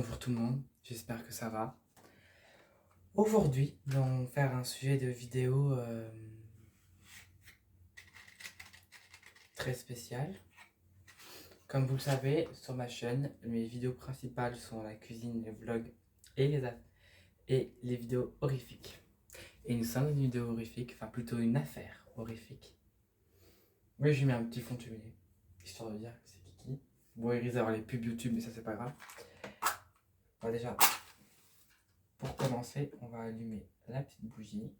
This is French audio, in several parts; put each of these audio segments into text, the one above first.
Bonjour tout le monde, j'espère que ça va. Aujourd'hui, nous allons faire un sujet de vidéo très spécial. Comme vous le savez, sur ma chaîne, mes vidéos principales sont la cuisine, les vlogs et les vidéos horrifiques. Et nous sommes dans une vidéo horrifique, enfin plutôt une affaire horrifique. Oui, j'ai mis un petit fond de cheminée, histoire de dire que c'est Kiki. Bon, il risque d'avoir les pubs YouTube, mais ça c'est pas grave. Bon, déjà, pour commencer, on va allumer la petite bougie.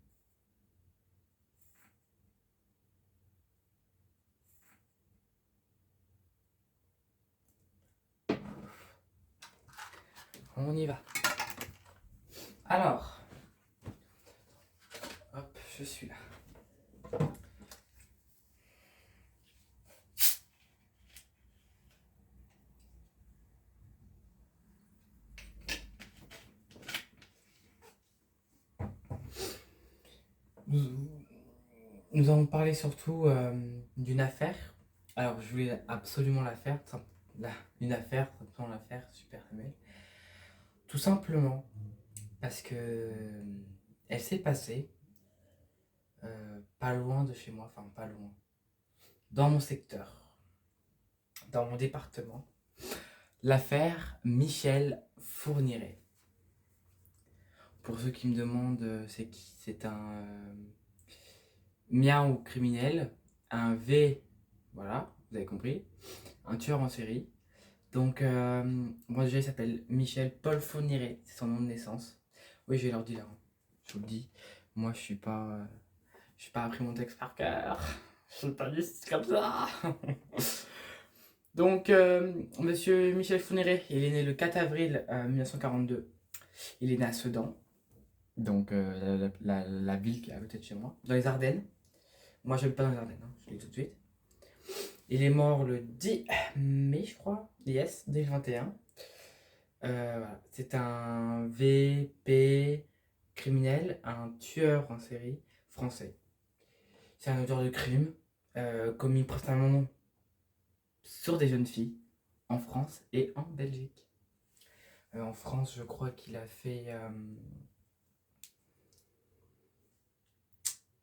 On y va. Alors, hop, je suis là. Nous allons parler surtout d'une affaire. Alors, je voulais absolument la faire. Une affaire, simplement l'affaire, super mail. Tout simplement parce que elle s'est passée pas loin de chez moi, enfin pas loin, dans mon secteur, dans mon département. L'affaire Michel Fourniret. Pour ceux qui me demandent, c'est qui? C'est un miaou criminel, un V, voilà, vous avez compris, un tueur en série. Donc, moi déjà, il s'appelle Michel Paul Fourniret, c'est son nom de naissance. Oui, je vais leur dire, hein. Je vous le dis. Moi, je suis pas appris mon texte par cœur. Je suis pas juste comme ça. Donc, monsieur Michel Fourniret, il est né le 4 avril 1942. Il est né à Sedan, donc la ville qui est à côté de chez moi, dans les Ardennes. Moi, j'habite pas dans les Ardennes, hein, je le dis tout de suite. Il est mort le 10 mai, je crois. Yes, 2021. Voilà. C'est un VP criminel, un tueur en série français. C'est un auteur de crimes commis principalement sur des jeunes filles en France et en Belgique. En France, je crois qu'il a fait.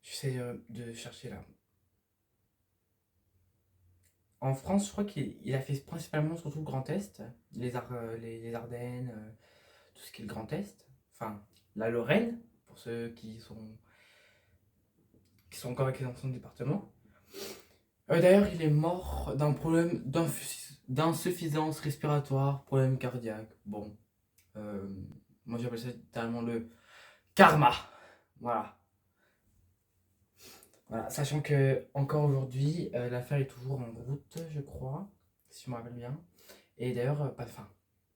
J'essaie de chercher là. En France, je crois qu'il a fait principalement surtout le Grand Est, les Ardennes, tout ce qui est le Grand Est, enfin la Lorraine, pour ceux qui sont encore avec dans son département. D'ailleurs, il est mort d'un problème d'insuffisance respiratoire, problème cardiaque. Bon, euh, moi j'appelle ça littéralement le karma. Voilà. Voilà, sachant que encore aujourd'hui, l'affaire est toujours en route, je crois, si je me rappelle bien. Et d'ailleurs, enfin,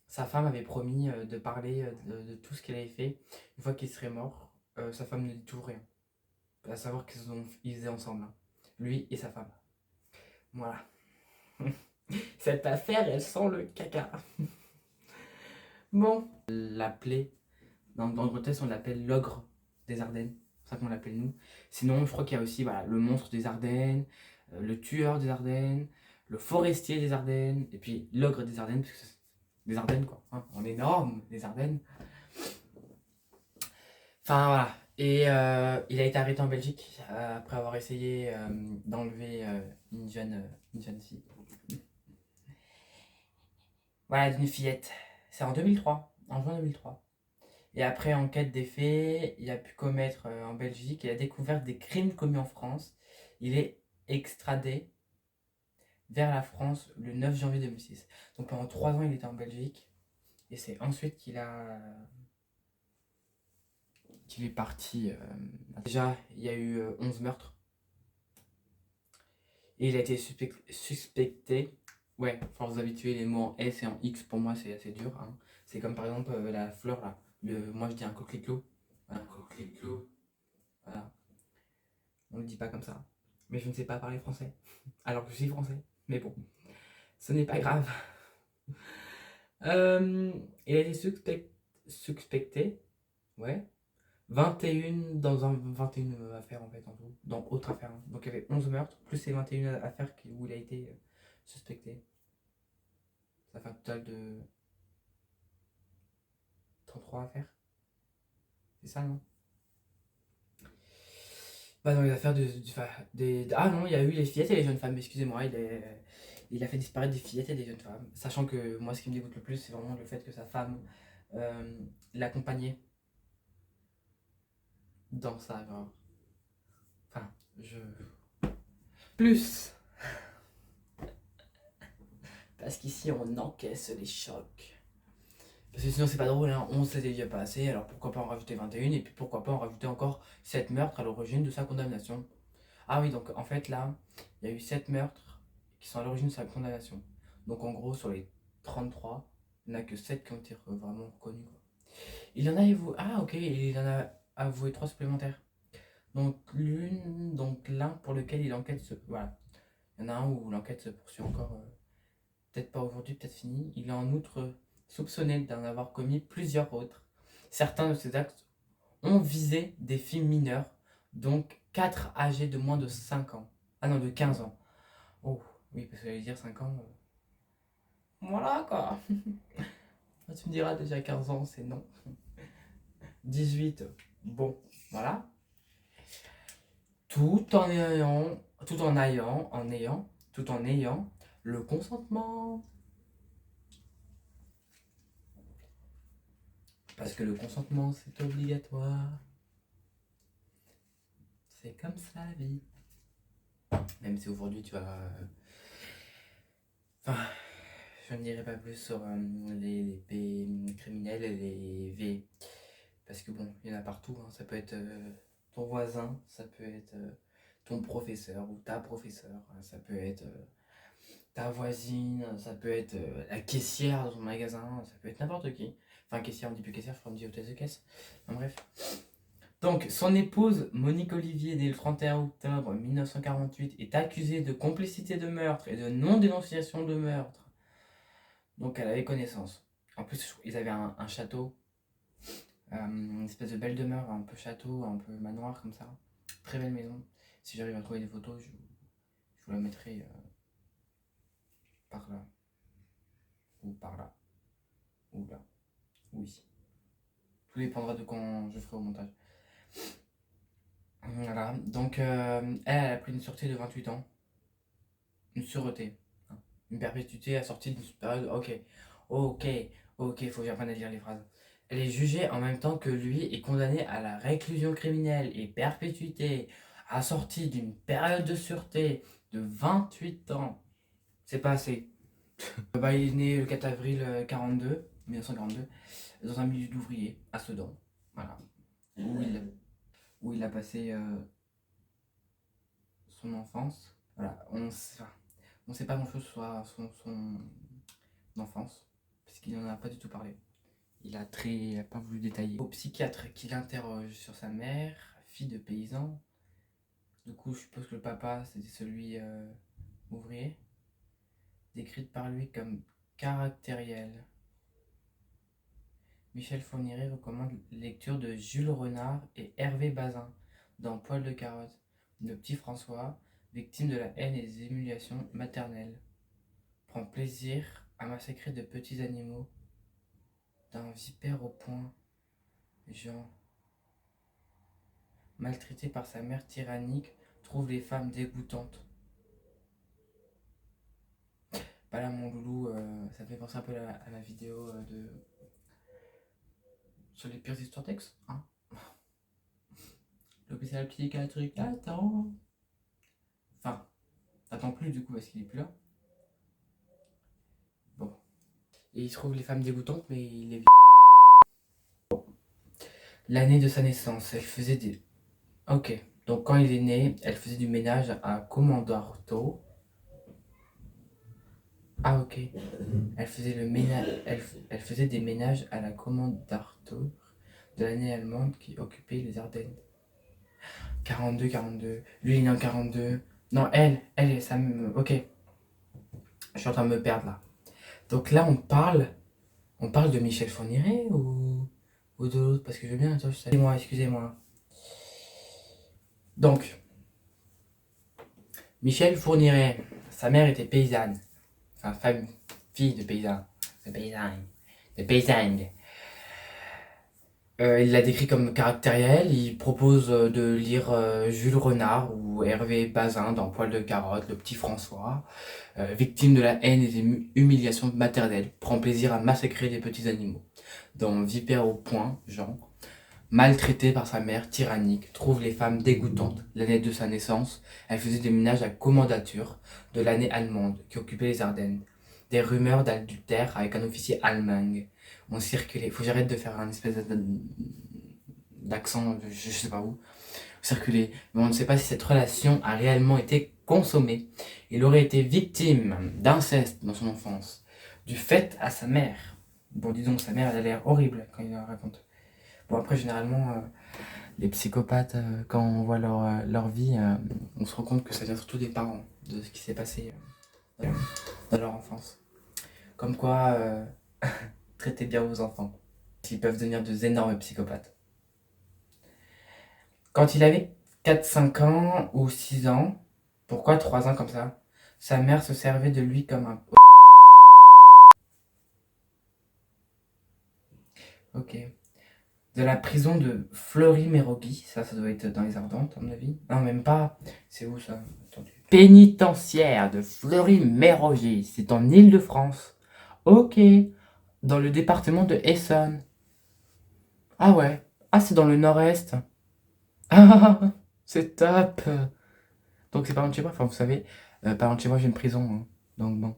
sa femme avait promis de parler de tout ce qu'elle avait fait une fois qu'il serait mort. Sa femme ne dit toujours rien. À savoir qu'ils faisaient ensemble, hein. Lui et sa femme. Voilà. Cette affaire, elle sent le caca. Bon. L'appeler, dans le grotesque, on l'appelle l'ogre des Ardennes. C'est ça qu'on l'appelle nous. Sinon, je crois qu'il y a aussi voilà, le monstre des Ardennes, le tueur des Ardennes, le forestier des Ardennes, et puis l'ogre des Ardennes, parce que c'est des Ardennes quoi. Hein, on est énorme, les Ardennes. Enfin voilà. Et il a été arrêté en Belgique après avoir essayé d'enlever une jeune fille. Voilà, d'une fillette. C'est en 2003, en juin 2003. Et après enquête des faits, il a pu commettre en Belgique, il a découvert des crimes commis en France. Il est extradé vers la France le 9 janvier 2006. Donc pendant 3 ans, il était en Belgique. Et c'est ensuite qu'il est parti. Déjà, il y a eu 11 meurtres. Et il a été suspecté. Ouais, faut vous habituer, les mots en S et en X, pour moi, c'est assez dur, hein. C'est comme par exemple la fleur là. Moi, je dis un coquelicot. Un coquelicot. Voilà. On ne le dit pas comme ça. Mais je ne sais pas parler français. Alors que je suis français. Mais bon, ce n'est pas grave. Il a été suspecté. Ouais. 21 dans 21 affaires en fait en tout. Dans autre affaire, hein. Donc il y avait 11 meurtres, plus les 21 affaires où il a été suspecté. Ça fait un total de sont 3 à faire. C'est ça, non? Bah dans les affaires Ah non, il y a eu les fillettes et les jeunes femmes, excusez-moi, il a fait disparaître des fillettes et des jeunes femmes. Sachant que moi, ce qui me dégoûte le plus, c'est vraiment le fait que sa femme l'accompagnait dans sa... Enfin, je... Plus. Parce qu'ici, on encaisse les chocs. Parce que sinon, c'est pas drôle, hein. 11 c'était déjà pas assez, alors pourquoi pas en rajouter 21, et puis pourquoi pas en rajouter encore 7 meurtres à l'origine de sa condamnation. Ah oui, donc en fait, là, il y a eu 7 meurtres qui sont à l'origine de sa condamnation. Donc en gros, sur les 33, il n'y en a que 7 qui ont été vraiment reconnus, quoi. Il en a avoué... Ah ok, il en a avoué 3 supplémentaires. Donc l'un pour lequel il enquête Voilà. Il y en a un où l'enquête se poursuit encore, peut-être pas aujourd'hui, peut-être fini. Il est en outre soupçonné d'en avoir commis plusieurs autres. Certains de ces actes ont visé des filles mineures, donc 4 âgées de moins de 5 ans. Ah non, de 15 ans. Oh, oui, parce que j'allais dire 5 ans. Voilà quoi. Tu me diras déjà 15 ans, c'est non. 18, bon, voilà. Tout en ayant le consentement. Parce que le consentement, c'est obligatoire. C'est comme ça la vie. Même si aujourd'hui tu vas... Enfin, je ne dirai pas plus sur les P criminels et les V. Parce que bon, il y en a partout, hein. Ça peut être ton voisin, ça peut être ton professeur ou ta professeure, ça peut être ta voisine, ça peut être la caissière dans ton magasin, ça peut être n'importe qui. Enfin, caissière, on dit plus caissière, je crois qu'on dit hôtesse de caisse. Enfin, bref. Donc, son épouse, Monique Olivier, née le 31 octobre 1948, est accusée de complicité de meurtre et de non-dénonciation de meurtre. Donc, elle avait connaissance. En plus, ils avaient un château, une espèce de belle demeure, un peu château, un peu manoir comme ça. Très belle maison. Si j'arrive à trouver des photos, je vous la mettrai par là, ou par là, ou là, ou ici. Tout dépendra de quand je ferai au montage. Voilà, donc elle a pris une sûreté de 28 ans. Une sûreté. Hein. Une perpétuité assortie d'une période. Ok, faut que j'apprenne à lire les phrases. Elle est jugée en même temps que lui et condamnée à la réclusion criminelle et perpétuité assortie d'une période de sûreté de 28 ans. C'est pas assez. Bah, il est né le 4 avril 1942, dans un milieu d'ouvriers, à Sedan. Voilà. Où il a passé son enfance. Voilà, on sait pas grand chose sur son enfance, parce qu'il n'en a pas du tout parlé. Il a pas voulu détailler. Au psychiatre qui l'interroge sur sa mère, fille de paysan. Du coup, je suppose que le papa, c'était celui ouvrier. Décrite par lui comme caractérielle. Michel Fourniret recommande la lecture de Jules Renard et Hervé Bazin dans Poil de carotte. Le petit François, victime de la haine et des humiliations maternelles, prend plaisir à massacrer de petits animaux, d'un vipère au poing. Jean, maltraité par sa mère tyrannique, trouve les femmes dégoûtantes. Bah là, mon loulou, ça me fait penser un peu à la vidéo sur les pires histoires d'ex, hein. L'hôpital psychiatrique, attends. Enfin, attends plus du coup parce qu'il est plus là. Bon. Et il trouve les femmes dégoûtantes, mais il les... L'année de sa naissance, elle faisait des... Ok. Donc quand il est né, elle faisait du ménage à Commandarto. Ah ok. Elle faisait le ménage... Elle faisait des ménages à la Commandarto de l'année allemande qui occupait les Ardennes. 42. Lui, il est né en 42. Non, ça me... Ok. Je suis en train de me perdre là. Donc là, on parle de Michel Fourniret ou de l'autre? Parce que je veux bien... Excusez-moi. Donc, Michel Fourniret, sa mère était paysanne. Enfin, fille de paysan. De paysanne. Il l'a décrit comme caractériel. Il propose de lire Jules Renard ou Hervé Bazin dans Poil de carotte, le petit François. Victime de la haine et des humiliations maternelles, prend plaisir à massacrer des petits animaux. Dans Vipère au point, Jean, maltraité par sa mère tyrannique, trouve les femmes dégoûtantes. L'année de sa naissance, elle faisait des ménages à commandature de l'année allemande qui occupait les Ardennes. Des rumeurs d'adultère avec un officier allemand ont circulé. Faut que j'arrête de faire un espèce d'accent, je sais pas où, circuler. Mais on ne sait pas si cette relation a réellement été consommée. Il aurait été victime d'inceste dans son enfance, du fait à sa mère. Bon, dis donc, sa mère, elle a l'air horrible quand il la raconte. Bon, après, généralement, les psychopathes, quand on voit leur vie, on se rend compte que ça vient surtout des parents, de ce qui s'est passé dans leur enfance. Comme quoi, traitez bien vos enfants, s'ils peuvent devenir de énormes psychopathes. Quand il avait 4, 5 ans ou 6 ans, pourquoi 3 ans comme ça, sa mère se servait de lui comme un... Ok. De la prison de Fleury-Mérogis, ça doit être dans les Ardentes, à mon avis. Non, même pas. C'est où ça? Attendez. Pénitentiaire de Fleury-Mérogis, c'est en Île-de-France. Ok. Dans le département de Essonne. Ah ouais. Ah, c'est dans le nord-est. Ah, c'est top. Donc c'est pas loin de chez moi, enfin vous savez, pas loin de chez moi j'ai une prison, hein. Donc bon.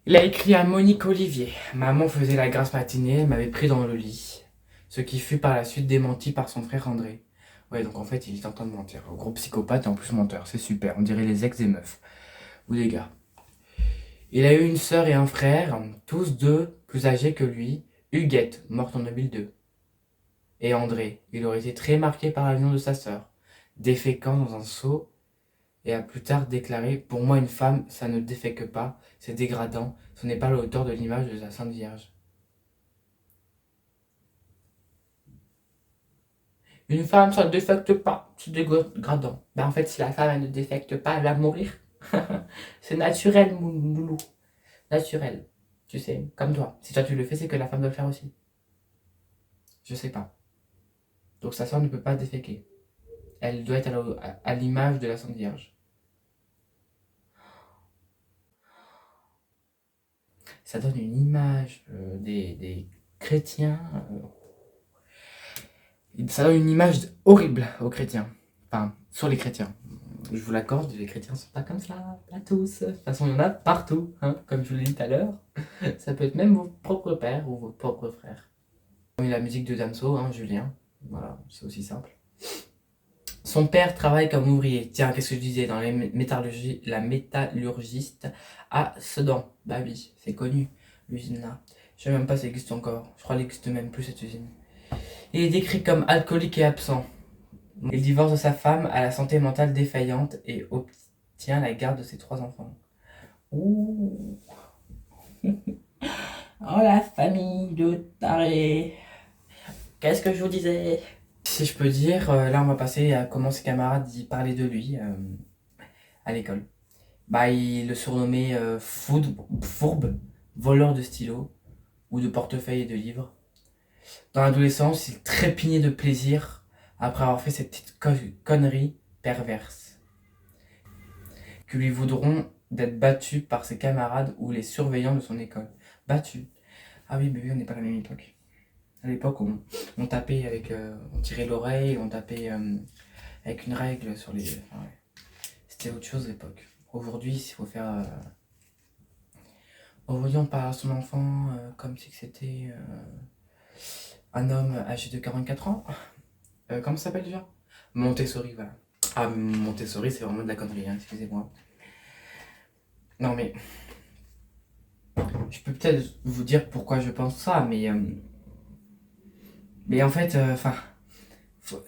Il a écrit à Monique Olivier. Maman faisait la grasse matinée, elle m'avait pris dans le lit. Ce qui fut par la suite démenti par son frère André. Ouais, donc en fait il est en train de mentir. Gros psychopathe et en plus menteur, c'est super, on dirait les ex des meufs. Ou des gars. Il a eu une sœur et un frère, tous deux plus âgés que lui. Huguette, morte en 2002. Et André, il aurait été très marqué par l'avion de sa sœur, déféquant dans un seau et a plus tard déclaré: Pour moi, une femme, ça ne défèque pas, c'est dégradant, ce n'est pas la hauteur de l'image de la Sainte Vierge. Une femme, ça ne défecte pas, c'est dégradant. Ben en fait, si la femme, elle ne défecte pas, elle va mourir. C'est naturel, moulou. Naturel. Tu sais, comme toi. Si toi tu le fais, c'est que la femme doit le faire aussi. Je sais pas. Donc sa soeur ne peut pas déféquer. Elle doit être à l'image de la Sainte Vierge. Ça donne une image des chrétiens. Ça donne une image horrible aux chrétiens. Enfin, sur les chrétiens. Je vous l'accorde, les chrétiens sont pas comme ça, pas tous. De toute façon, il y en a partout, hein, comme je vous l'ai dit tout à l'heure. Ça peut être même vos propres pères ou vos propres frères. Et la musique de Damso, hein, Julien. Voilà, c'est aussi simple. Son père travaille comme ouvrier. Tiens, qu'est-ce que je disais? Dans la métallurgiste à Sedan. Bah oui, c'est connu, l'usine là. Je sais même pas si elle existe encore. Je crois qu'elle existe même plus cette usine. Il est décrit comme alcoolique et absent. Il divorce de sa femme à la santé mentale défaillante et obtient la garde de ses 3 enfants. Ouh. Oh la famille de tarés. Qu'est-ce que je vous disais? Si je peux dire, là on va passer à comment ses camarades y parlaient de lui à l'école. Bah il le surnommait fourbe, voleur de stylos ou de portefeuilles et de livres. Dans l'adolescence, il trépignait de plaisir après avoir fait cette petite connerie perverse, que lui voudront d'être battu par ses camarades ou les surveillants de son école. Battu. Ah oui, mais oui, on n'est pas à la même époque. À l'époque, on tapait avec... on tirait l'oreille, on tapait avec une règle sur les... Enfin, ouais. C'était autre chose à l'époque. Aujourd'hui, s'il faut faire... Aujourd'hui, on parle à son enfant comme si c'était un homme âgé de 44 ans. Comment ça s'appelle déjà? Montessori, voilà. Ah, Montessori, c'est vraiment de la connerie, hein, excusez-moi. Non, mais je peux peut-être vous dire pourquoi je pense ça, mais en fait, enfin,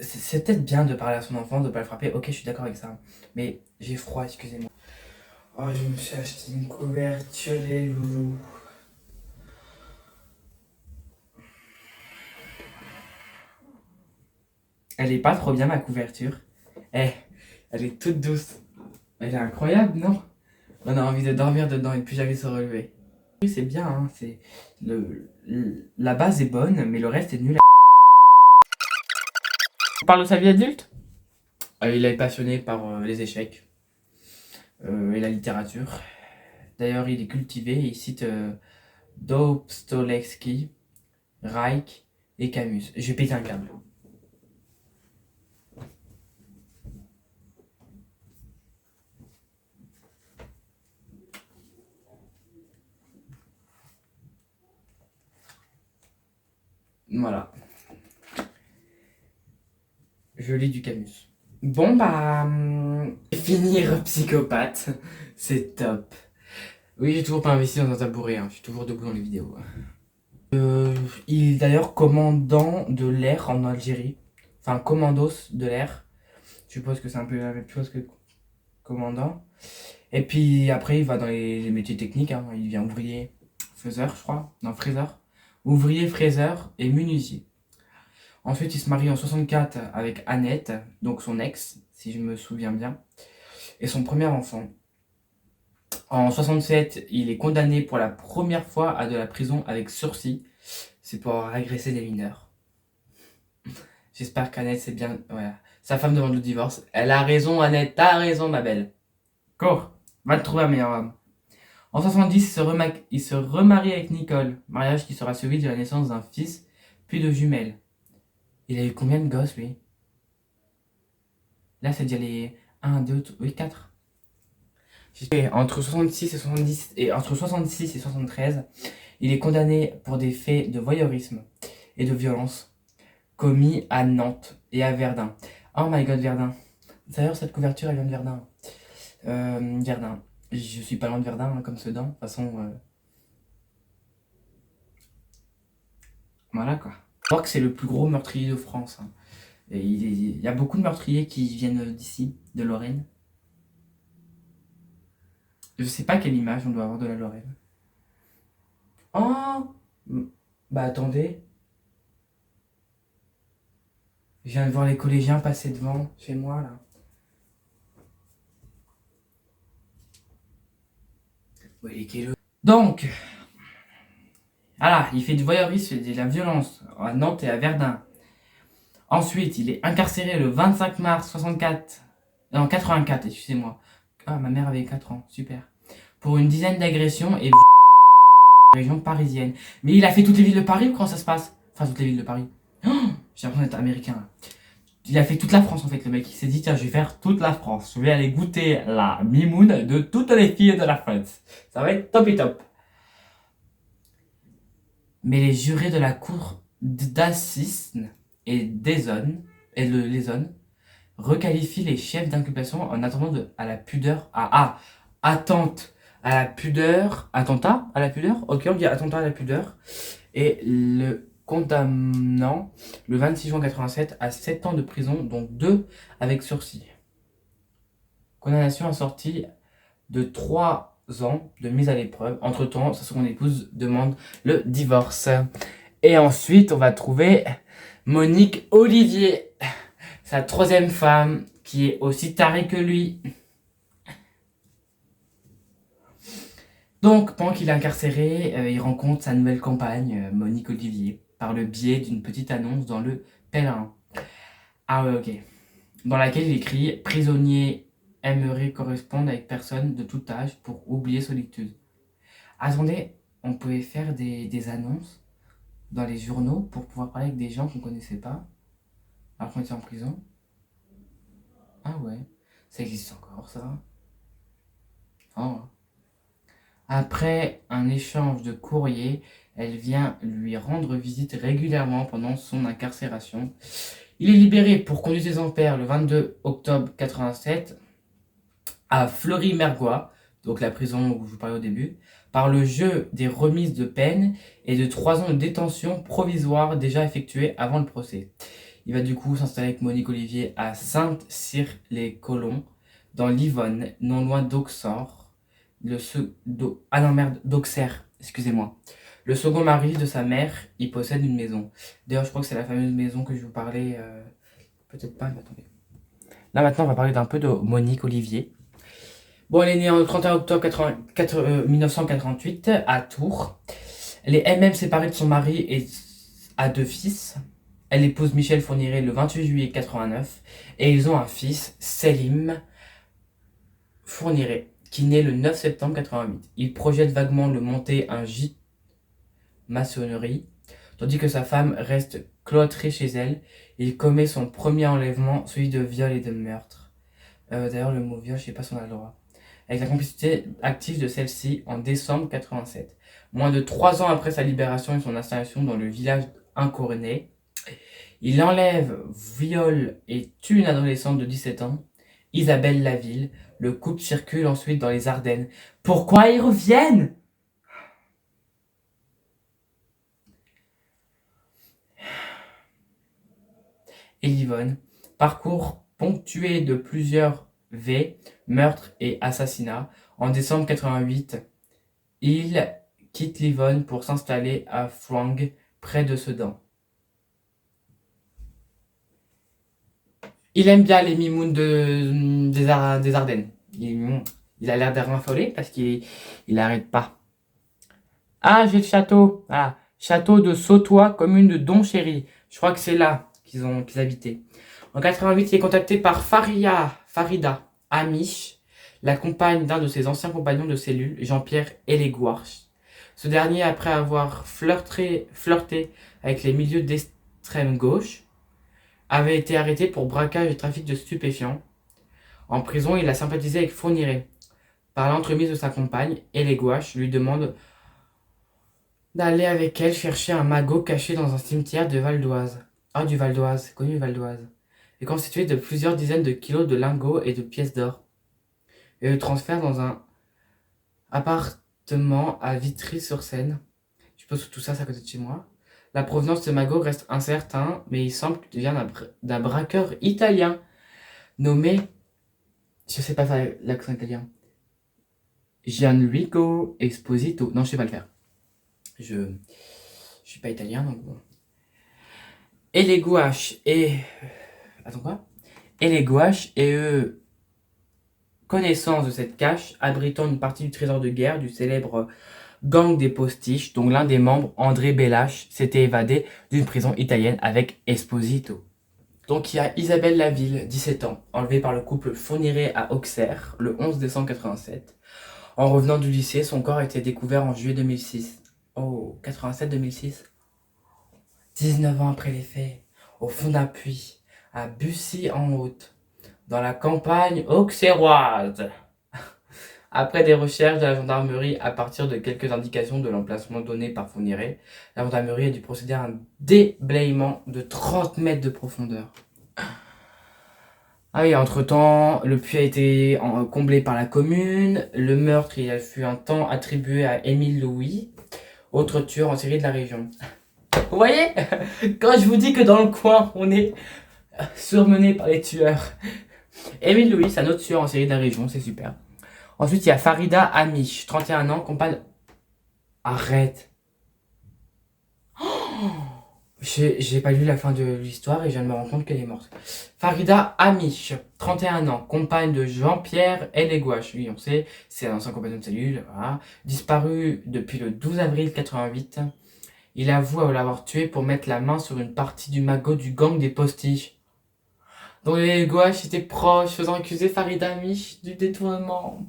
c'est peut-être bien de parler à son enfant, de pas le frapper. Ok, je suis d'accord avec ça, mais j'ai froid, excusez-moi. Oh, je me suis acheté une couverture, les loulous. Elle est pas trop bien ma couverture. Eh, elle est toute douce. Elle est incroyable, non? On a envie de dormir dedans et de plus jamais se relever. Oui, c'est bien, hein, la base est bonne, mais le reste est nul. On parle de sa vie adulte. Il est passionné par les échecs et la littérature. D'ailleurs, il est cultivé et il cite Dostoevsky, Reich et Camus. Je vais péter un câble. Voilà. Je lis du Camus. Bon bah... finir psychopathe, c'est top. Oui, j'ai toujours pas investi dans un tabouret, hein. Je suis toujours debout dans les vidéos. Il est d'ailleurs commandant de l'air en Algérie. Enfin, commandos de l'air. Je suppose que c'est un peu la même chose que commandant. Et puis après, il va dans les métiers techniques, hein. Il devient ouvrier, faiseur, je crois. Non, fraiseur. Ouvrier, fraiseur et menuisier. Ensuite, il se marie en 64 avec Annette, donc son ex, si je me souviens bien, et son premier enfant. En 67, il est condamné pour la première fois à de la prison avec sursis. C'est pour avoir agressé des mineurs. J'espère qu'Annette c'est bien... Voilà. Sa femme demande le divorce. Elle a raison, Annette, t'as raison, ma belle. Cours, va te trouver un meilleur homme. En 70, il se remarie avec Nicole, mariage qui sera suivi de la naissance d'un fils, puis de jumelles. Il a eu combien de gosses, lui? Là, c'est déjà les 1, 2, oui, 4. Entre 66 et 70 et entre 66 et 73, il est condamné pour des faits de voyeurisme et de violence commis à Nantes et à Verdun. Oh my god, Verdun. D'ailleurs, cette couverture, elle vient de Verdun. Verdun. Je suis pas loin de Verdun, hein, comme Sedan. De toute façon, voilà quoi. Je crois que c'est le plus gros meurtrier de France, hein. Et il y a beaucoup de meurtriers qui viennent d'ici, de Lorraine. Je sais pas quelle image on doit avoir de la Lorraine. Oh! Bah attendez. Je viens de voir les collégiens passer devant chez moi là. Ouais, donc, voilà, il fait du voyeurisme et de la violence à Nantes et à Verdun. Ensuite, il est incarcéré le 25 mars 64, non 84, excusez-moi. Ah, ma mère avait 4 ans, super. Pour une dizaine d'agressions et région parisienne. Mais il a fait toutes les villes de Paris ou comment ça se passe? Enfin, toutes les villes de Paris. Oh, j'ai l'impression d'être américain là. Il a fait toute la France en fait, le mec. Il s'est dit, tiens, je vais faire toute la France. Je vais aller goûter la mimoune de toutes les filles de la France. Ça va être top et top. Mais les jurés de la cour d'Assises et d'Essonne, l'Essonne, requalifient les chefs d'inculpation en attendant à la pudeur. Attente à la pudeur. Attentat à la pudeur? Ok, on dit attentat à la pudeur. Et le condamnant le 26 juin 87 à 7 ans de prison, dont 2 avec sursis. Condamnation assortie de 3 ans de mise à l'épreuve. Entre-temps, sa seconde épouse demande le divorce. Et ensuite, on va trouver Monique Olivier, sa troisième femme, qui est aussi tarée que lui. Donc, pendant qu'il est incarcéré, il rencontre sa nouvelle compagne, Monique Olivier, par le biais d'une petite annonce dans le Pèlerin. Ah ouais, ok. Dans laquelle il écrit « Prisonnier aimerait correspondre avec personne de tout âge pour oublier solitude ». Attendez, on pouvait faire des annonces dans les journaux pour pouvoir parler avec des gens qu'on connaissait pas, alors qu'on était en prison. Ah ouais, ça existe encore ça. Oh. Après un échange de courrier, elle vient lui rendre visite régulièrement pendant son incarcération. Il est libéré pour conduite des ampères le 22 octobre 87 à Fleury-Mérogis, donc la prison où je vous parlais au début, par le jeu des remises de peine et de 3 ans de détention provisoire déjà effectués avant le procès. Il va du coup s'installer avec Monique Olivier à Sainte-Cyr-les-Colons, dans l'Yonne, non loin d'Auxerre. D'Auxerre, excusez-moi. Le second mari de sa mère, il possède une maison. D'ailleurs, je crois que c'est la fameuse maison que je vous parlais. Peut-être pas, mais attendez. Là, maintenant, on va parler d'un peu de Monique Olivier. Bon, elle est née le 31 octobre 1948 à Tours. Elle est elle-même séparée de son mari et a 2 fils. Elle épouse Michel Fourniret le 28 juillet 89 et ils ont un fils, Selim Fourniret, qui naît le 9 septembre 88. Il projette vaguement de monter un gîte maçonnerie, tandis que sa femme reste cloîtrée chez elle. Il commet son premier enlèvement, celui de viol et de meurtre. D'ailleurs, le mot viol, je sais pas si on a le droit. Avec la complicité active de celle-ci en décembre 87. Moins de 3 ans après sa libération et son installation dans le village incorné, il enlève, viole et tue une adolescente de 17 ans, Isabelle Laville. Le couple circule ensuite dans les Ardennes. Pourquoi ils reviennent? Et Yvonne, parcours ponctué de plusieurs meurtres et assassinats. En décembre 88, il quitte Livonne pour s'installer à Frang, près de Sedan. Il aime bien les mimounes des Ardennes. Il a l'air d'être affolé parce qu'il n'arrête pas. Ah, j'ai le château. Ah, château de Sautois, commune de Donchéry. Je crois que c'est là qu'ils habitaient. En 88, il est contacté par Farida Amish, la compagne d'un de ses anciens compagnons de cellule, Jean-Pierre Elegouarch. Ce dernier, après avoir flirté avec les milieux d'extrême gauche, avait été arrêté pour braquage et trafic de stupéfiants. En prison, il a sympathisé avec Fourniret. Par l'entremise de sa compagne, Elegouarch lui demande d'aller avec elle chercher un magot caché dans un cimetière de Val d'Oise. Ah, du Val d'Oise, c'est connu Val d'Oise. Est constitué de plusieurs dizaines de kilos de lingots et de pièces d'or. Et le transfère dans un appartement à Vitry-sur-Seine. Je suppose que tout ça, c'est à côté de chez moi. La provenance de ce magot reste incertain, mais il semble qu'il vient d'un braqueur italien nommé, je sais pas faire l'accent italien, Gianluigi Esposito. Non, je sais pas le faire. Je suis pas italien, donc bon. Et les gouaches et... Attends quoi? Et les gouaches et eux, connaissance de cette cache, abritant une partie du trésor de guerre du célèbre gang des postiches, dont l'un des membres, André Bellache, s'était évadé d'une prison italienne avec Esposito. Donc il y a Isabelle Laville, 17 ans, enlevée par le couple Fourniret à Auxerre, le 11 décembre 87. En revenant du lycée, son corps a été découvert en juillet 2006. Oh, 87-2006. 19 ans après les faits, au fond d'un puits, à Bussy-en-Haute, dans la campagne auxerroise. Après des recherches de la gendarmerie à partir de quelques indications de l'emplacement donné par Fourniret, la gendarmerie a dû procéder à un déblayement de 30 mètres de profondeur. Ah oui, entre-temps, le puits a été comblé par la commune. Le meurtre, il fut un temps attribué à Émile Louis, autre tueur en série de la région. Vous voyez? Quand je vous dis que dans le coin, on est surmené par les tueurs. Émile Louis, c'est un autre tueur en série de la région, c'est super. Ensuite, il y a Farida Amish, 31 ans, compagne... Arrête. J'ai pas lu la fin de l'histoire et je viens de me rendre compte qu'elle est morte. Farida Amish, 31 ans, compagne de Jean-Pierre Elegouache. Oui, on sait, c'est un ancien compagnon de cellule. Voilà. Disparu depuis le 12 avril 88. Il avoue l'avoir tué pour mettre la main sur une partie du magot du gang des postiches. Donc Elegouache était proche, faisant accuser Farida Amish du détournement.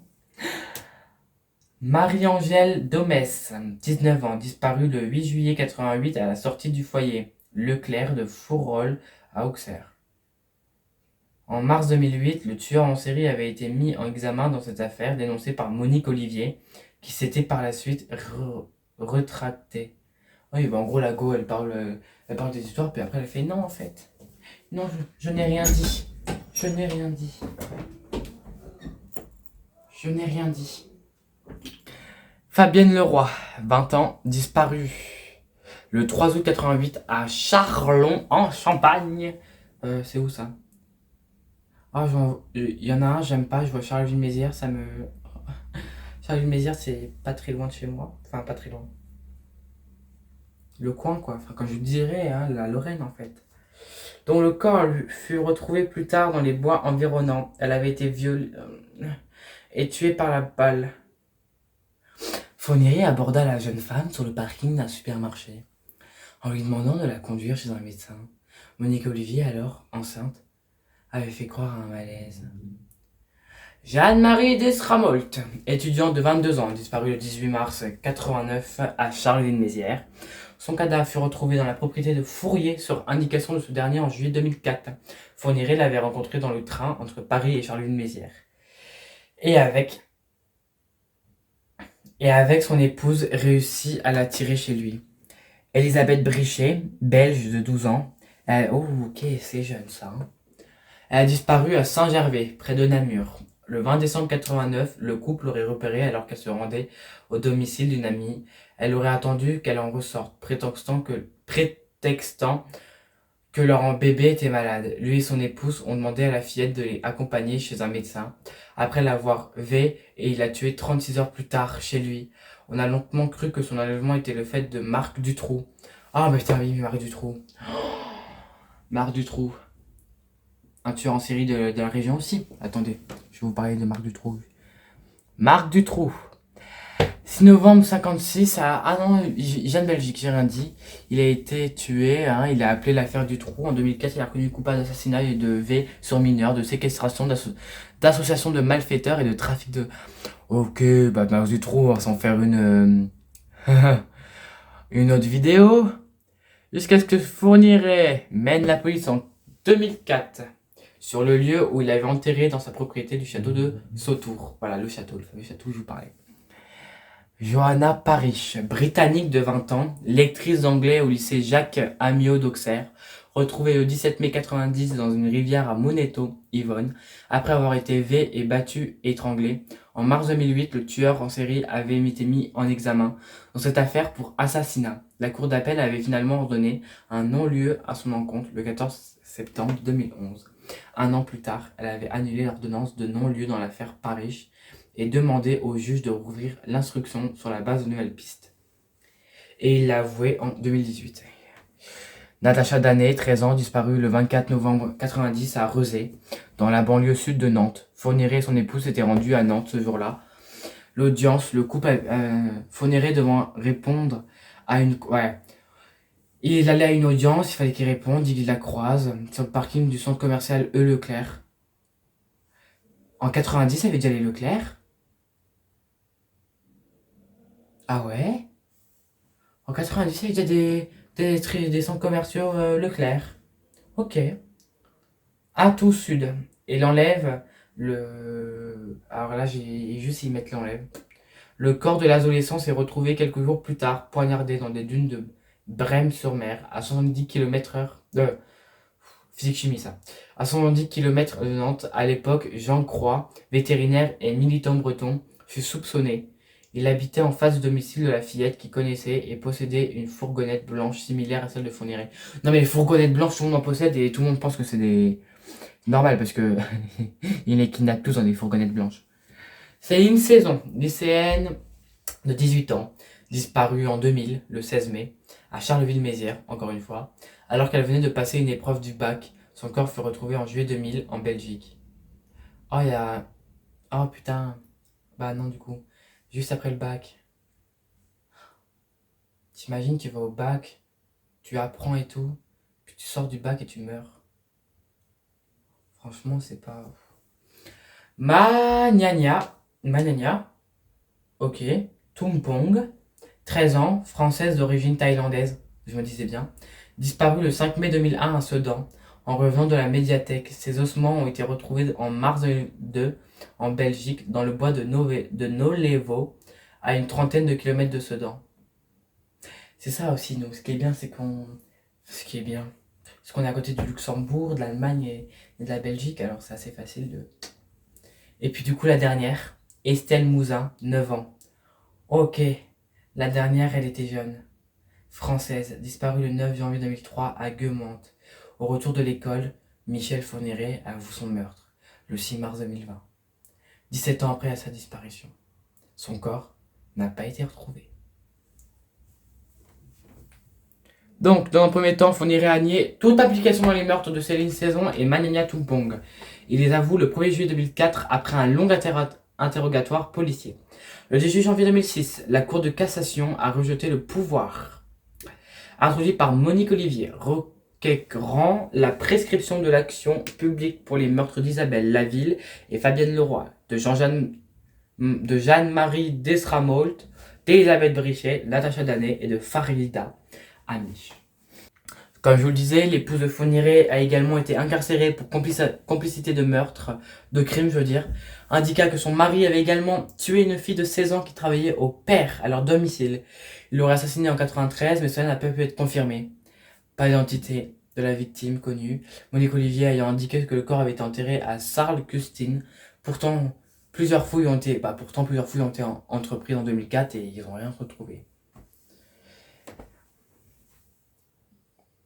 Marie-Angèle Domès, 19 ans, disparue le 8 juillet 88 à la sortie du foyer Leclerc de Fourrolles à Auxerre. En mars 2008, le tueur en série avait été mis en examen dans cette affaire dénoncée par Monique Olivier, qui s'était par la suite retractée. Oui, en gros, la go, elle parle des histoires, puis après elle fait non en fait. Non, je n'ai rien dit. Je n'ai rien dit. Je n'ai rien dit. Fabienne Leroy, 20 ans, disparue le 3 août 88 à Charlon en Champagne. C'est où ça? Ah, il y en a un, j'aime pas, je vois Charleville-Mézières, ça me... Charleville-Mézières, c'est pas très loin de chez moi. Enfin, pas très loin. Le coin, quoi. Enfin, comme je dirais, hein, la Lorraine, en fait. Dont le corps fut retrouvé plus tard dans les bois environnants. Elle avait été violée... est tué par la balle. Fourniret aborda la jeune femme sur le parking d'un supermarché, en lui demandant de la conduire chez un médecin. Monique Olivier, alors enceinte, avait fait croire à un malaise. Jeanne-Marie Desramolt, étudiante de 22 ans, disparue le 18 mars 89 à Charleville-Mézières. Son cadavre fut retrouvé dans la propriété de Fourier sur indication de ce dernier en juillet 2004. Fourniret l'avait rencontré dans le train entre Paris et Charleville-Mézières. Et avec son épouse, réussit à la tirer chez lui. Elisabeth Brichet, belge de 12 ans. Ok, c'est jeune ça. Hein. Elle a disparu à Saint-Gervais, près de Namur. Le 20 décembre 89, le couple l'aurait repérée alors qu'elle se rendait au domicile d'une amie. Elle aurait attendu qu'elle en ressorte, prétextant que leur bébé était malade. Lui et son épouse ont demandé à la fillette de les accompagner chez un médecin. Après l'avoir et il l'a tué 36 heures plus tard chez lui. On a longtemps cru que son enlèvement était le fait de Marc Dutroux. Ah, mais putain, oui, Marc Dutroux. Marc Dutroux. Un tueur en série de la région aussi. Attendez, je vais vous parler de Marc Dutroux. Marc Dutroux. 6 novembre 56 à... Ah non, il vient de Belgique, j'ai rien dit. Il a été tué, hein, il a appelé l'affaire Dutroux. En 2004, il a reconnu coupable d'assassinat et de V sur mineurs, de séquestration, d'association de malfaiteurs et de trafic de... Ok, bah Marc Dutroux, on va s'en faire une autre vidéo. Jusqu'à ce que Fourniret mène la police en 2004 sur le lieu où il avait enterré dans sa propriété du château de Sautour. Voilà, le fameux château où je vous parlais. Johanna Parish, britannique de 20 ans, lectrice d'anglais au lycée Jacques Amiot d'Auxerre, retrouvée le 17 mai 90 dans une rivière à Moneto, Yvonne, après avoir été et battue, étranglée. En mars 2008, le tueur en série avait été mis en examen dans cette affaire pour assassinat. La cour d'appel avait finalement ordonné un non-lieu à son encontre le 14 septembre 2011. Un an plus tard, elle avait annulé l'ordonnance de non-lieu dans l'affaire Parish et demandé au juge de rouvrir l'instruction sur la base de nouvelles pistes. Et il l'a avoué en 2018. Natacha Danet, 13 ans, disparue le 24 novembre 90 à Rezé, dans la banlieue sud de Nantes. Fourniret et son épouse étaient rendus à Nantes ce jour-là. L'audience, le couple Fourniret devant répondre à une... Ouais. Il allait à une audience, il fallait qu'il réponde, il la croise sur le parking du centre commercial E. Leclerc. En 90, il y avait déjà les Leclerc. Ah ouais? En 90, il y avait déjà des centres commerciaux Leclerc. Ok. À tout sud. Et l'enlève le... Alors là, j'ai juste y mettre l'enlève. Le corps de l'adolescent s'est retrouvé quelques jours plus tard, poignardé dans des dunes de Brême-sur-Mer, à 70 km/h. Physique-chimie, ça. À 110 km de Nantes, à l'époque, Jean Croix, vétérinaire et militant breton, fut soupçonné. Il habitait en face du domicile de la fillette qu'il connaissait et possédait une fourgonnette blanche similaire à celle de Fourniret. Non mais les fourgonnettes blanches, tout le monde en possède et tout le monde pense que c'est des... Normal parce que il les kidnappe tous dans des fourgonnettes blanches. Céline Saison, lycéenne de 18 ans, disparue en 2000, le 16 mai, à Charleville-Mézières, encore une fois, alors qu'elle venait de passer une épreuve du bac. Son corps fut retrouvé en juillet 2000 en Belgique. Oh, il y a... Oh putain. Bah non, du coup. Juste après le bac. T'imagines, tu vas au bac, tu apprends et tout, puis tu sors du bac et tu meurs. Franchement, c'est pas... Magnania. Ok. Tumpong. 13 ans, française d'origine thaïlandaise. Je me disais bien. Disparue le 5 mai 2001 à Sedan, en revenant de la médiathèque. Ses ossements ont été retrouvés en mars 2002 en Belgique, dans le bois de Nolevo, à une trentaine de kilomètres de Sedan. C'est ça aussi, nous. Ce qui est bien, c'est qu'on... Ce qui est bien. Parce qu'on est à côté du Luxembourg, de l'Allemagne et de la Belgique, alors c'est assez facile de... Et puis du coup, la dernière, Estelle Mouzin, 9 ans. Ok, la dernière, elle était jeune. Française, disparue le 9 janvier 2003 à Guemantes. Au retour de l'école, Michel Fourniret avoue son meurtre, le 6 mars 2020. 17 ans après sa disparition. Son corps n'a pas été retrouvé. Donc, dans un premier temps, Fourniret a nié toute implication dans les meurtres de Céline Saison et Magnania Tumpong. Il les avoue le 1er juillet 2004 après un long interrogatoire policier. Le 18 janvier 2006, la Cour de cassation a rejeté le pouvoir introduit par Monique Olivier, requérant la prescription de l'action publique pour les meurtres d'Isabelle Laville et Fabienne Leroy, de Jeanne-Marie Desramolt, d'Elisabeth Brichet, Natacha Danet et de Farida Amish. Comme je vous le disais, l'épouse de Fourniret a également été incarcérée pour complicité de meurtre, de crime je veux dire, indiqua que son mari avait également tué une fille de 16 ans qui travaillait au père à leur domicile. Il l'aurait assassinée en 93, mais cela n'a pas pu être confirmé. Pas d'identité de la victime connue, Monique Olivier ayant indiqué que le corps avait été enterré à Sarles-Custine. Pourtant, plusieurs fouilles ont été entreprises en 2004 et ils n'ont rien retrouvé.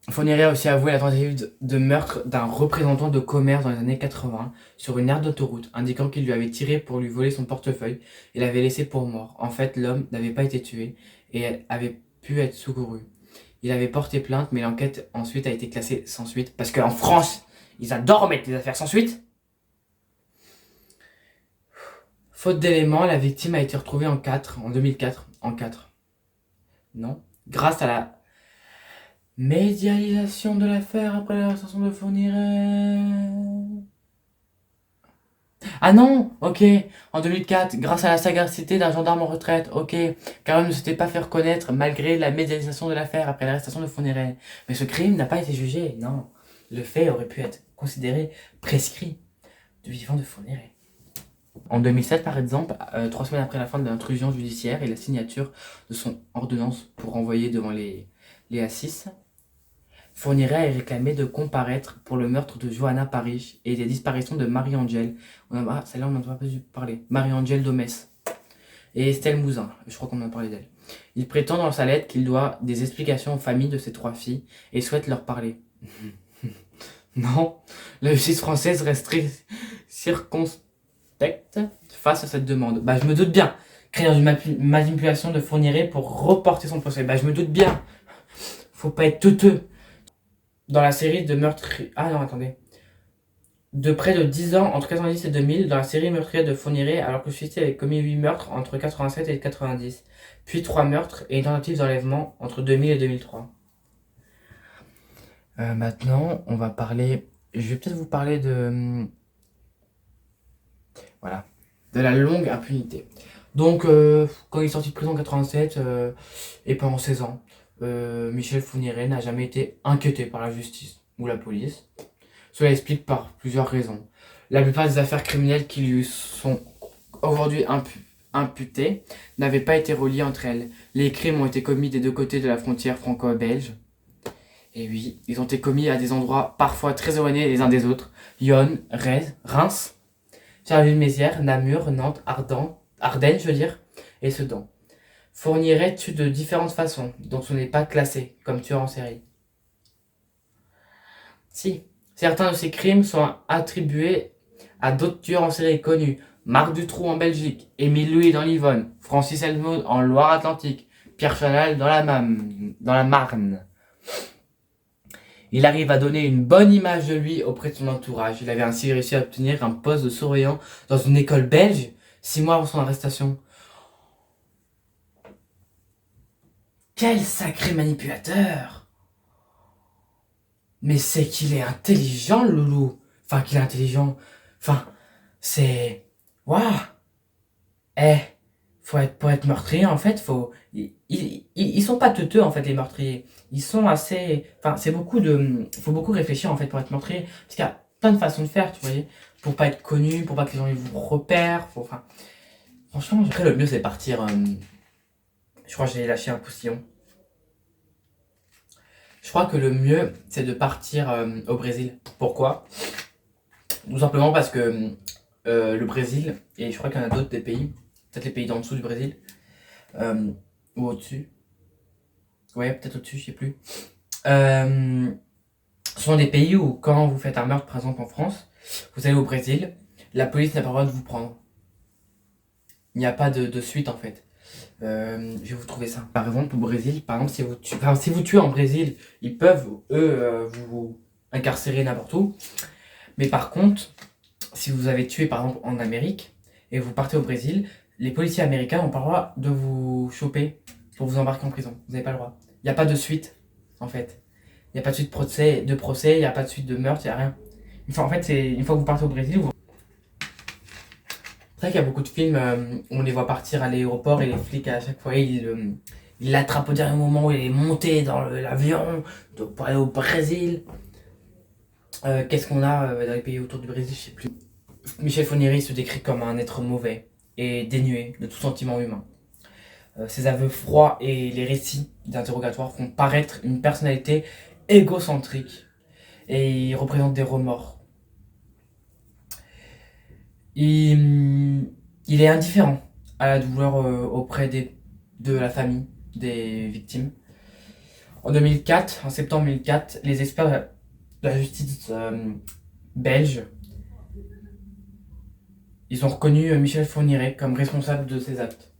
Fourniret a aussi avoué la tentative de meurtre d'un représentant de commerce dans les années 80 sur une aire d'autoroute, indiquant qu'il lui avait tiré pour lui voler son portefeuille et l'avait laissé pour mort. En fait, l'homme n'avait pas été tué et avait pu être secouru. Il avait porté plainte, mais l'enquête ensuite a été classée sans suite, parce qu'en France, ils adorent mettre les affaires sans suite. Faute d'éléments, la victime a été retrouvée en 2004, Non. Grâce à la médialisation de l'affaire après l'arrestation de Fourniret. Ah non, ok, en 2004, grâce à la sagacité d'un gendarme en retraite, ok, car il ne s'était pas fait reconnaître malgré la médialisation de l'affaire après l'arrestation de Fourniret. Mais ce crime n'a pas été jugé, non. Le fait aurait pu être considéré prescrit du vivant de Fourniret. En 2007, par exemple, 3 semaines après la fin de l'intrusion judiciaire et la signature de son ordonnance pour renvoyer devant les assises, Fourniret a réclamé de comparaître pour le meurtre de Johanna Parrish et des disparitions de Marie-Angèle. Celle-là, on n'en a pas dû parler. Marie-Angèle Domès et Estelle Mouzin. Je crois qu'on en a parlé d'elle. Il prétend dans sa lettre qu'il doit des explications aux familles de ses 3 filles et souhaite leur parler. Non, la justice française reste circonspecte face à cette demande. Je me doute bien. Créant une manipulation de Fourniret pour reporter son procès. Je me doute bien. Faut pas être teuteux. Dans la série de meurtriers... De près de 10 ans, entre 90 et 2000, dans la série meurtrière de Fourniret, alors que celui-ci avait commis 8 meurtres entre 87 et 90, puis 3 meurtres et une tentative d'enlèvement entre 2000 et 2003. Maintenant, on va parler... Je vais peut-être vous parler de... Voilà. De la longue impunité. Donc, quand il est sorti de prison en 87 et pendant 16 ans, Michel Fourniret n'a jamais été inquiété par la justice ou la police. Cela explique par plusieurs raisons. La plupart des affaires criminelles qui lui sont aujourd'hui imputées n'avaient pas été reliées entre elles. Les crimes ont été commis des deux côtés de la frontière franco-belge. Et oui, ils ont été commis à des endroits parfois très éloignés les uns des autres. Yonne, Reims, Charleville-Mézières, Namur, Nantes, Ardennes, et Sedan. Fourniret tue de différentes façons, dont ce n'est pas classé comme tueur en série. Si, certains de ces crimes sont attribués à d'autres tueurs en série connus. Marc Dutroux en Belgique, Émile Louis dans l'Yonne, Francis Elmot en Loire-Atlantique, Pierre Chanal dans la Marne. Il arrive à donner une bonne image de lui auprès de son entourage. Il avait ainsi réussi à obtenir un poste de surveillant dans une école belge 6 mois avant son arrestation. Quel sacré manipulateur! Mais c'est qu'il est intelligent, le loulou. Qu'il est intelligent. C'est... Waouh! Pour être meurtrier, en fait, ils sont pas teuteux, en fait, les meurtriers. Ils sont assez... faut beaucoup réfléchir, en fait, pour être meurtrier. Parce qu'il y a plein de façons de faire, tu vois. Pour pas être connu, pour pas que les gens vous repèrent. Franchement, après, le mieux, c'est partir... Je crois que j'ai lâché un postillon. Je crois que le mieux, c'est de partir au Brésil. Pourquoi? Tout simplement parce que le Brésil, et je crois qu'il y en a d'autres des pays, peut-être les pays d'en dessous du Brésil, ou au-dessus. Ouais, peut-être au-dessus, je sais plus. Ce sont des pays où, quand vous faites un meurtre, par exemple en France, vous allez au Brésil, la police n'a pas le droit de vous prendre. Il n'y a pas de suite, en fait. Je vais vous trouver ça. Par exemple, au Brésil, si vous tuez en Brésil, ils peuvent, vous incarcérer n'importe où. Mais par contre, si vous avez tué, par exemple, en Amérique, et vous partez au Brésil, les policiers américains n'ont pas le droit de vous choper pour vous embarquer en prison. Vous n'avez pas le droit. Il n'y a pas de suite, en fait. Il n'y a pas de suite de procès, il n'y a pas de suite de meurtre, il n'y a rien. En fait, c'est une fois que vous partez au Brésil, vous... C'est vrai qu'il y a beaucoup de films où on les voit partir à l'aéroport et les flics à chaque fois ils l'attrapent au dernier moment où il est monté dans l'avion pour aller au Brésil. Qu'est-ce qu'on a dans les pays autour du Brésil, je sais plus. Michel Fourniret se décrit comme un être mauvais et dénué de tout sentiment humain. Ses aveux froids et les récits d'interrogatoire font paraître une personnalité égocentrique et il représente des remords. Il est indifférent à la douleur auprès de la famille des victimes. En 2004, en septembre 2004, les experts de la justice belge, ils ont reconnu Michel Fourniret comme responsable de ces actes.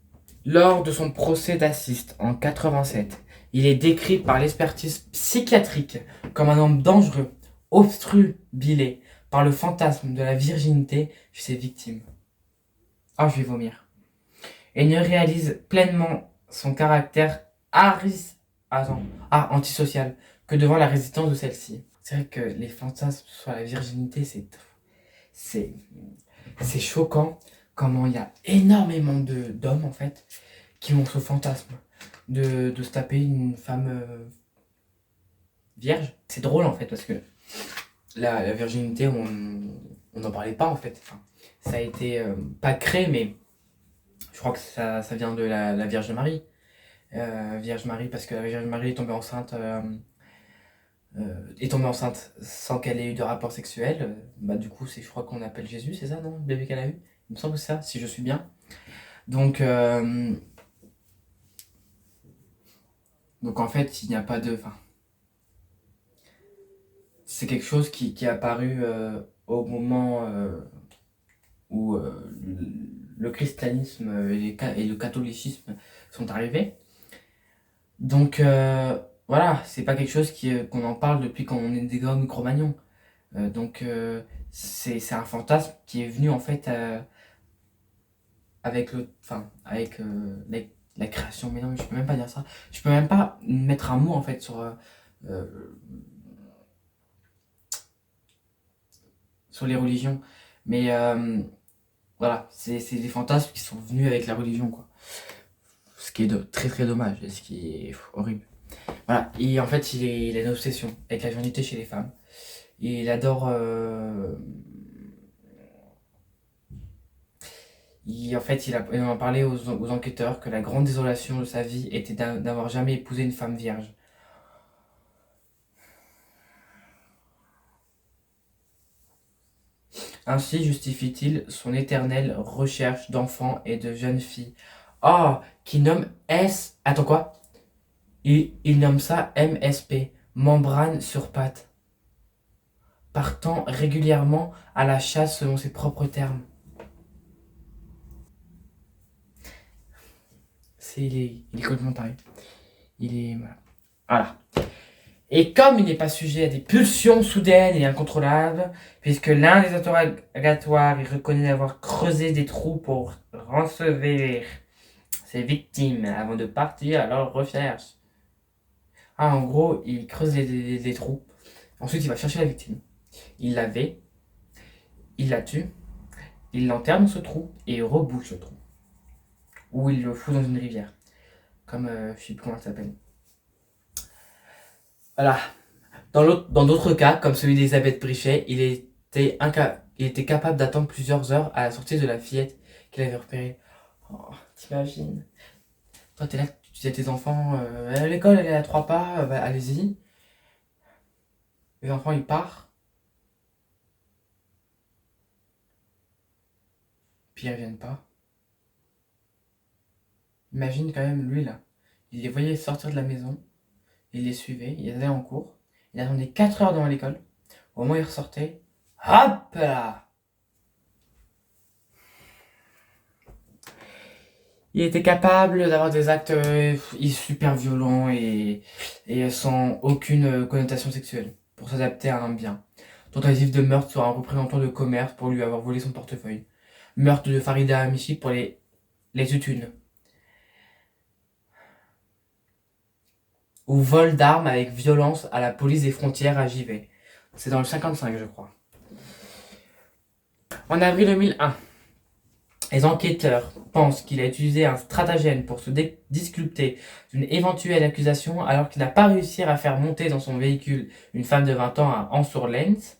Lors de son procès d'assist en 87, il est décrit par l'expertise psychiatrique comme un homme dangereux, obstrubilé par le fantasme de la virginité chez ses victimes. Ah, je vais vomir. Et ne réalise pleinement son caractère antisocial que devant la résistance de celle-ci. C'est vrai que les fantasmes sur la virginité, c'est choquant comment il y a énormément d'hommes en fait qui ont ce fantasme de se taper une femme vierge. C'est drôle en fait parce que la virginité, on n'en parlait pas en fait. Enfin, ça a été pas créé, mais je crois que ça vient de la Vierge Marie. Vierge Marie, parce que la Vierge Marie est tombée enceinte sans qu'elle ait eu de rapport sexuel. Du coup, je crois qu'on appelle Jésus, c'est ça, non? Le bébé qu'elle a eu? Il me semble que c'est ça, si je suis bien. Donc en fait, il n'y a pas de... Enfin, c'est quelque chose qui est apparu au moment où le christianisme et le catholicisme sont arrivés. Donc voilà, c'est pas quelque chose qu'on en parle depuis quand on est des grands Cro-Magnons. C'est un fantasme qui est venu en fait avec la création. Mais non, je peux même pas dire ça. Je peux même pas mettre un mot en fait sur les religions. Mais voilà, c'est des fantasmes qui sont venus avec la religion, quoi. Ce qui est très très dommage et ce qui est horrible. Voilà, et en fait, il a une obsession avec la virginité chez les femmes. Il adore. Il en a parlé aux enquêteurs que la grande désolation de sa vie était d'avoir jamais épousé une femme vierge. Ainsi justifie-t-il son éternelle recherche d'enfants et de jeunes filles. Ah, qui nomme S. Attends quoi? Il nomme ça MSP, membrane sur pattes, partant régulièrement à la chasse selon ses propres termes. Il est complètement taré. Il est. Voilà. Et comme il n'est pas sujet à des pulsions soudaines et incontrôlables, puisque l'un des interrogatoires il reconnaît avoir creusé des trous pour recevoir ses victimes avant de partir à leur recherche. Ah, en gros, il creuse des trous. Ensuite, il va chercher la victime. Il la vêt, il la tue, il l'enterre dans ce trou et il rebouche le trou. Ou il le fout dans une rivière. Comme, je sais plus comment ça s'appelle. Voilà. Dans d'autres cas, comme celui d'Elisabeth Brichet, il était capable d'attendre plusieurs heures à la sortie de la fillette qu'il avait repérée. Oh, t'imagines? Toi, t'es là, tu dis à tes enfants, à l'école, elle est à 3 pas, allez-y. Les enfants, ils partent, puis ils reviennent pas. Imagine quand même, lui, là. Il les voyait sortir de la maison, il les suivait, il allait en cours, il attendait 4 heures devant l'école. Au moment où il ressortait, hop là! Il était capable d'avoir des actes super violents et sans aucune connotation sexuelle, pour s'adapter à un bien. Tentative de meurtre sur un représentant de commerce pour lui avoir volé son portefeuille. Meurtre de Farida Amici pour les Utunes. Ou vol d'armes avec violence à la police des frontières à Givet. C'est dans le 55, je crois. En avril 2001, les enquêteurs pensent qu'il a utilisé un stratagème pour se disculper d'une éventuelle accusation alors qu'il n'a pas réussi à faire monter dans son véhicule une femme de 20 ans à Ans-sur-Lens.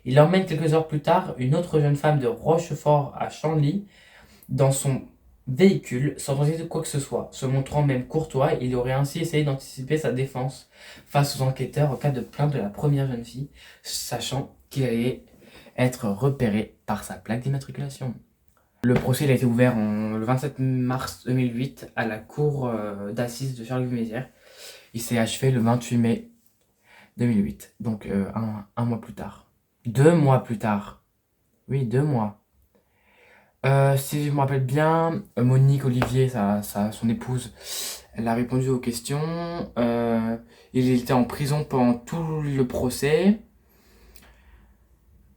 Il emmène quelques heures plus tard une autre jeune femme de Rochefort à Chanly dans son véhicule sans tenter de quoi que ce soit. Se montrant même courtois, il aurait ainsi essayé d'anticiper sa défense face aux enquêteurs en cas de plainte de la première jeune fille, sachant qu'il allait être repéré par sa plaque d'immatriculation. Le procès a été ouvert le 27 mars 2008 à la cour d'assises de Charleville-Mézières. Il s'est achevé le 28 mai 2008, donc un mois plus tard. 2 mois plus tard. Oui, 2 mois. Si je me rappelle bien, Monique Olivier, son épouse, elle a répondu aux questions. Il était en prison pendant tout le procès.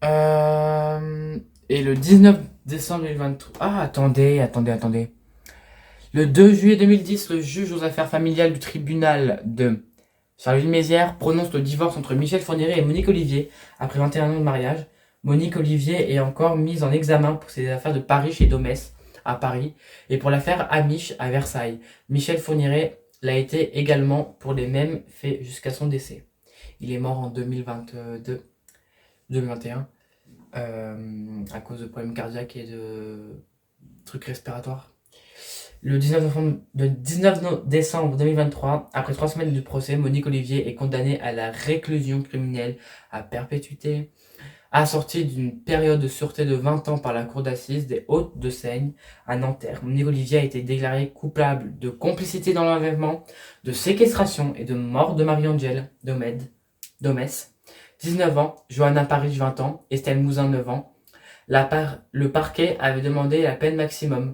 Et le 19 décembre 2023... Ah, attendez. Le 2 juillet 2010, le juge aux affaires familiales du tribunal de Charleville-Mézières prononce le divorce entre Michel Fourniret et Monique Olivier après 21 ans de mariage. Monique Olivier est encore mise en examen pour ses affaires de Paris chez Domès, à Paris, et pour l'affaire Amiche à Versailles. Michel Fourniret l'a été également pour les mêmes faits jusqu'à son décès. Il est mort en 2021 à cause de problèmes cardiaques et de trucs respiratoires. Le 19 décembre 2023, après 3 semaines de procès, Monique Olivier est condamnée à la réclusion criminelle à perpétuité, assortie d'une période de sûreté de 20 ans par la cour d'assises des Hauts-de-Seine à Nanterre. Monique Olivier a été déclarée coupable de complicité dans l'enlèvement, de séquestration et de mort de Marie-Angèle Domès, 19 ans, Johanna Paris, 20 ans, Estelle Mouzin, 9 ans. Le parquet avait demandé la peine maximum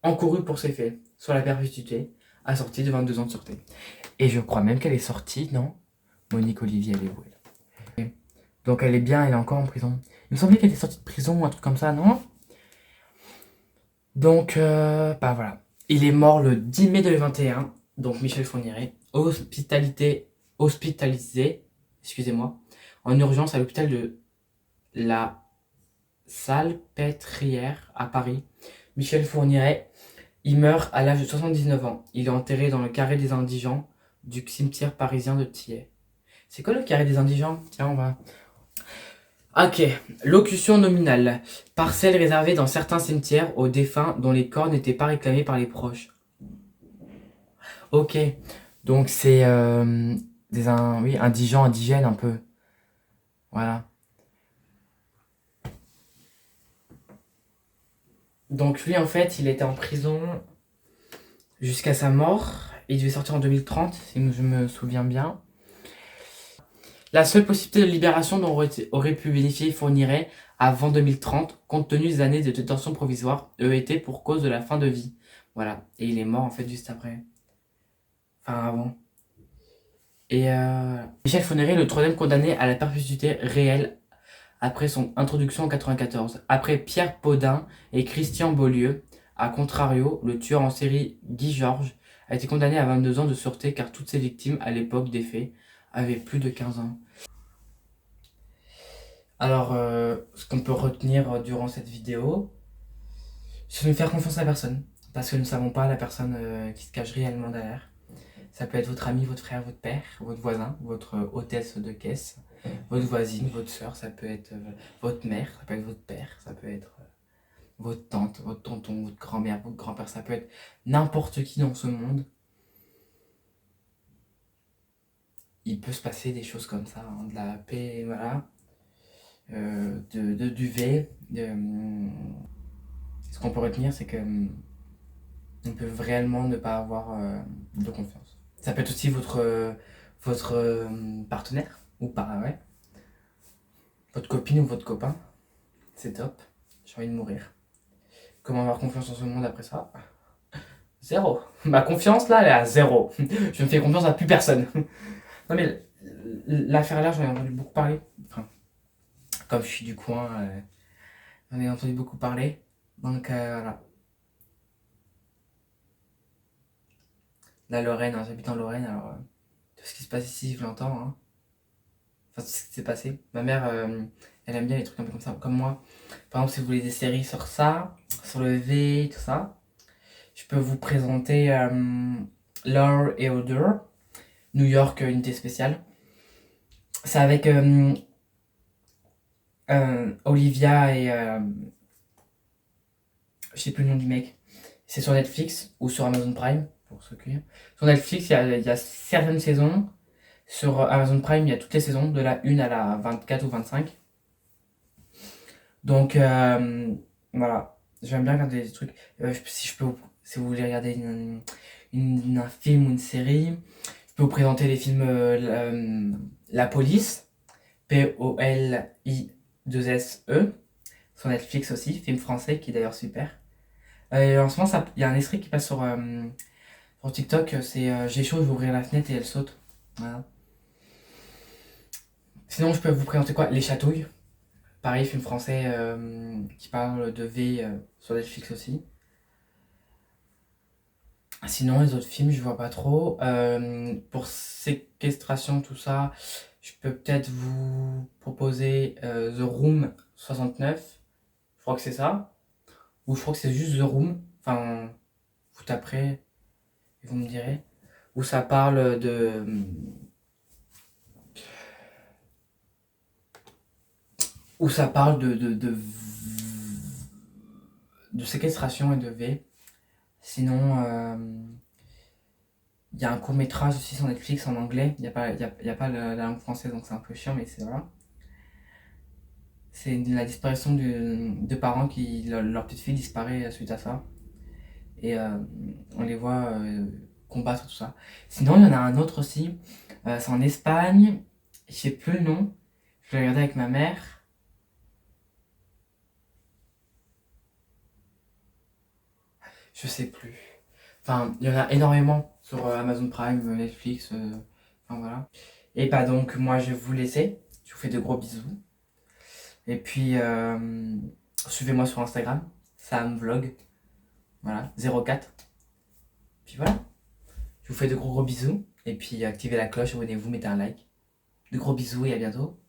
encourue pour ces faits, soit la perpétuité, assortie de 22 ans de sûreté. Et je crois même qu'elle est sortie, non? Monique Olivier, elle est où elle? Donc elle est bien, elle est encore en prison. Il me semblait qu'elle était sortie de prison ou un truc comme ça, non? Donc, bah voilà. Il est mort le 10 mai 2021, donc Michel Fourniret, hospitalisé, excusez-moi, en urgence à l'hôpital de la Salpêtrière à Paris. Michel Fourniret, il meurt à l'âge de 79 ans. Il est enterré dans le carré des indigents du cimetière parisien de Thiers. C'est quoi le carré des indigents? Tiens, on va... Ok, locution nominale. Parcelle réservée dans certains cimetières aux défunts dont les corps n'étaient pas réclamés par les proches. Ok, donc c'est oui, indigents, indigènes un peu. Voilà. Donc lui, en fait, il était en prison jusqu'à sa mort. Il devait sortir en 2030, si je me souviens bien. La seule possibilité de libération dont aurait pu bénéficier Fourniret avant 2030, compte tenu des années de détention provisoire, était pour cause de la fin de vie. Voilà. Et il est mort, en fait, juste après. Enfin, avant. Et Michel Fourniret, le troisième condamné à la perpétuité réelle après son introduction en 1994. Après Pierre Paudin et Christian Beaulieu, à contrario, le tueur en série Guy Georges a été condamné à 22 ans de sûreté car toutes ses victimes, à l'époque des faits, avaient plus de 15 ans. Alors, ce qu'on peut retenir durant cette vidéo, c'est de ne faire confiance à personne. Parce que nous ne savons pas la personne qui se cache réellement derrière. Ça peut être votre ami, votre frère, votre père, votre voisin, votre hôtesse de caisse, votre voisine, votre soeur, ça peut être votre mère, ça peut être votre père, ça peut être votre tante, votre tonton, votre grand-mère, votre grand-père, ça peut être n'importe qui dans ce monde. Il peut se passer des choses comme ça, hein, de la paix, voilà, du V. Ce qu'on peut retenir, c'est que on peut réellement ne pas avoir de confiance. Ça peut être aussi votre partenaire, ou pas, ouais. Votre copine ou votre copain. C'est top. J'ai envie de mourir. Comment avoir confiance en ce monde après ça? Zéro. Ma confiance là, elle est à zéro. Je ne fais confiance à plus personne. Non mais l'affaire là, j'en ai entendu beaucoup parler. Enfin, comme je suis du coin, j'en ai entendu beaucoup parler. Donc voilà. La Lorraine, hein, j'habite en Lorraine, alors tout ce qui se passe ici, je l'entends. Hein. Enfin, tout ce qui s'est passé. Ma mère, elle aime bien les trucs un peu comme ça, comme moi. Par exemple, si vous voulez des séries sur ça, sur le V, tout ça, je peux vous présenter Law et Order, New York, unité spéciale. C'est avec Olivia et je sais plus le nom du mec. C'est sur Netflix ou sur Amazon Prime, pour ceux qui. Sur Netflix, il y a certaines saisons. Sur Amazon Prime, il y a toutes les saisons, de la 1 à la 24 ou 25. Donc, voilà. J'aime bien regarder des trucs. Si vous voulez regarder un film ou une série, je peux vous présenter les films La Police, P-O-L-I-2-S-E, sur Netflix aussi, film français qui est d'ailleurs super. En ce moment, il y a un extrait qui passe sur TikTok, c'est j'ai chaud, je vais ouvrir la fenêtre et elle saute. Voilà. Sinon, je peux vous présenter quoi? Les Chatouilles. Pareil, film français qui parle de V sur Netflix aussi. Sinon, les autres films, je vois pas trop. Pour séquestration, tout ça, je peux peut-être vous proposer The Room 69. Je crois que c'est ça. Ou je crois que c'est juste The Room. Enfin, vous taperez et vous me direz. Où ça parle de. Où ça parle de séquestration et de V. Sinon, il y a un court métrage aussi sur Netflix en anglais. Il n'y a pas, y a pas la langue française, donc c'est un peu chiant, mais c'est voilà. C'est la disparition de parents qui. Leur petite fille disparaît suite à ça. Et on les voit combattre tout ça. Sinon, il y en a un autre aussi. C'est en Espagne. Je sais plus le nom. Je l'ai regardé avec ma mère. Je sais plus. Enfin, il y en a énormément sur Amazon Prime, Netflix. Enfin voilà. Et bah donc, moi je vais vous laisser. Je vous fais de gros bisous. Et puis, suivez-moi sur Instagram, samvlog, voilà, 04. Puis voilà, je vous fais de gros bisous. Et puis, activez la cloche, abonnez-vous, mettez un like. De gros bisous et à bientôt.